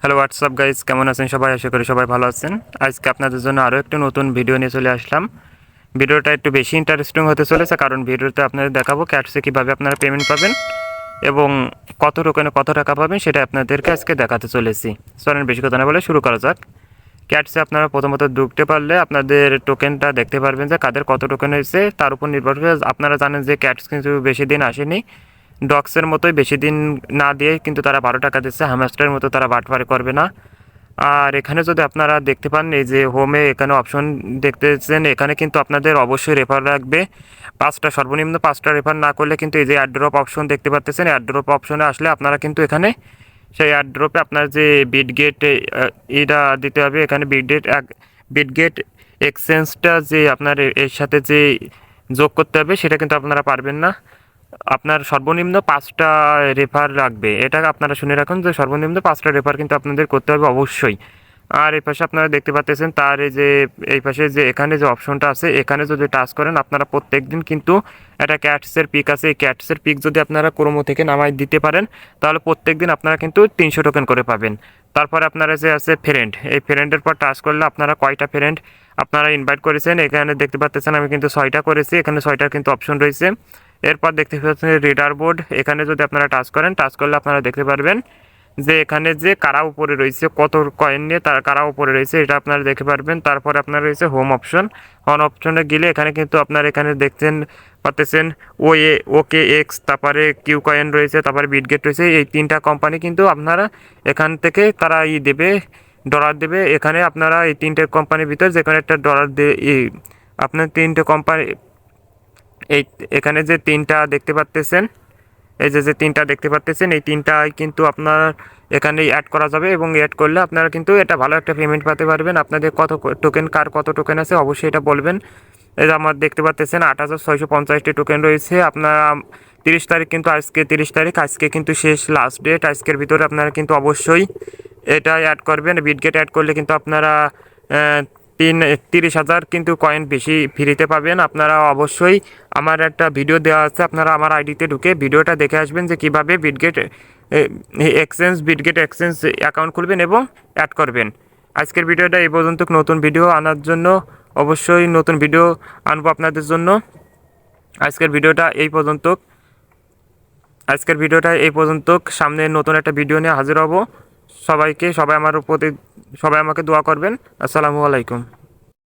Hello WhatsApp guys, কেমন আছেন সবাই? আশা করি সবাই ভালো আছেন। আজকে আপনাদের জন্য আরও একটি নতুন ভিডিও নিয়ে চলে আসলাম। ভিডিওটা একটু বেশি ইন্টারেস্টিং হতে চলেছে, কারণ ভিডিওতে আপনাদের দেখাবো ক্যাটসে কীভাবে আপনারা পেমেন্ট পাবেন এবং কত টোকেনে কত টাকা পাবেন সেটা আপনাদেরকে আজকে দেখাতে চলেছি। চলেন বেশি কথা না বলে শুরু করা যাক। ক্যাটসে আপনারা প্রথমত ঢুকতে পারলে আপনাদের টোকেনটা দেখতে পারবেন যে কাদের কত টোকেন হয়েছে, তার উপর নির্ভর করে। আপনারা জানেন যে ক্যাটস কিন্তু বেশি দিন আসেনি, ডগসের মতোই বেশি দিন না দিয়ে কিন্তু তারা 12 টাকা দিচ্ছে। হ্যামস্টারের মতো তারা বাটপারি করবে না। আর এখানে যদি আপনারা দেখতে পান, এই যে হোমে এখানে অপশন দেখতেছেন, এখানে কিন্তু আপনাদের অবশ্যই রেফার রাখবে 5টা, সর্বনিম্ন 5টা রেফার না করলে কিন্তু এই যে অ্যাড্রপ অপশন দেখতে পাচ্ছেন, অ্যাড্রপ অপশনে আসলে আপনারা কিন্তু এখানে সেই অ্যাড্রপে আপনার যে বিটগেট এটা দিতে হবে। এখানে বিটগেট এক্সচেঞ্জটা যে আপনার এর সাথে যে যোগ করতে হবে সেটা কিন্তু আপনারা পারবেন না। আপনার সর্বনিম্ন 5টা রেফার রাখবে, এটা আপনারা শুনে রাখুন যে সর্বনিম্ন 5টা রেফার কিন্তু আপনাদের করতে হবে অবশ্যই। আর এই পাশে আপনারা দেখতে পাচ্ছেন তার এই পাশে যে এখানে যে অপশনটা আছে, এখানে যদি টাচ করেন আপনারা প্রত্যেক দিন কিন্তু একটা ক্যাটসের পিক আছে, এই ক্যাটসের পিক যদি আপনারা ক্রোমো থেকে নামাই দিতে পারেন তাহলে প্রত্যেক দিন আপনারা কিন্তু 300 টোকেন করে পাবেন। তারপরে আপনারা যে আছে ফ্রেন্ড, এই ফ্রেন্ডের পর টাচ করলে আপনারা কয়টা ফ্রেন্ড আপনারা ইনভাইট করেছেন এখানে দেখতে পাচ্ছেন। আমি কিন্তু 6টা করেছি, এখানে 6টার কিন্তু অপশন রয়েছে। এরপর দেখতে পাচ্ছেন রিডার বোর্ড, এখানে যদি আপনারা টাচ করেন, টাচ করলে আপনারা দেখতে পারবেন যে এখানে যে কারা উপরে রয়েছে, কত কয়েন নিয়ে তার কারা উপরে রয়েছে এটা আপনারা দেখতে পারবেন। তারপরে আপনার রয়েছে হোম অপশন, হোম অপশনে গেলে এখানে কিন্তু আপনারা এখানে দেখতেন পাচ্ছেন ওকে এক্স, তারপরে কিউ কয়েন রয়েছে, তারপরে বিটগেট রয়েছে। এই 3টা কোম্পানি কিন্তু আপনারা এখান থেকে তারা দেবে, ডলার দেবে। এখানে আপনারা এই 3টে কোম্পানির ভিতর যে কোনো একটা ডলার দিয়ে আপনার 3টে কোম্পানি, এই এখানে যে 3টা দেখতে পাচ্ছেন, এই যে 3টা দেখতে পাচ্ছেন, এই 3টাই কিন্তু আপনার এখানে অ্যাড করা যাবে এবং অ্যাড করলে আপনারা কিন্তু এটা ভালো একটা পেমেন্ট পেতে পারবেন। আপনাদের কত টোকেন, কার কত টোকেন আছে অবশ্যই এটা বলবেন। এই যে আমার দেখতে পাচ্ছেন 8650টি টোকেন রয়েছে। আপনারা 30 তারিখ কিন্তু, আজকে 30 তারিখ, আজকে কিন্তু শেষ লাস্ট ডেট। আজকের ভিতরে আপনারা কিন্তু অবশ্যই এটা অ্যাড করবেন। বিটগেট অ্যাড করলে কিন্তু আপনারা 30,000 কিন্তু কয়েন বেশি ফ্রিতে পাবেন। আপনারা অবশ্যই আমার একটা ভিডিও দেওয়া আছে, আপনারা আমার আইডিতে ঢুকে ভিডিওটা দেখে আসবেন যে কীভাবে বিটগেট এক্সচেঞ্জ অ্যাকাউন্ট খুলবেন এবং অ্যাড করবেন। আজকের ভিডিওটা এই পর্যন্ত। নতুন ভিডিও আনার জন্য অবশ্যই নতুন ভিডিও আনবো আপনাদের জন্য। আজকের ভিডিওটা এই পর্যন্ত। সামনে নতুন একটা ভিডিও নিয়ে হাজির হব। সবাই আমাকে দোয়া করবেন। আসসালামু আলাইকুম।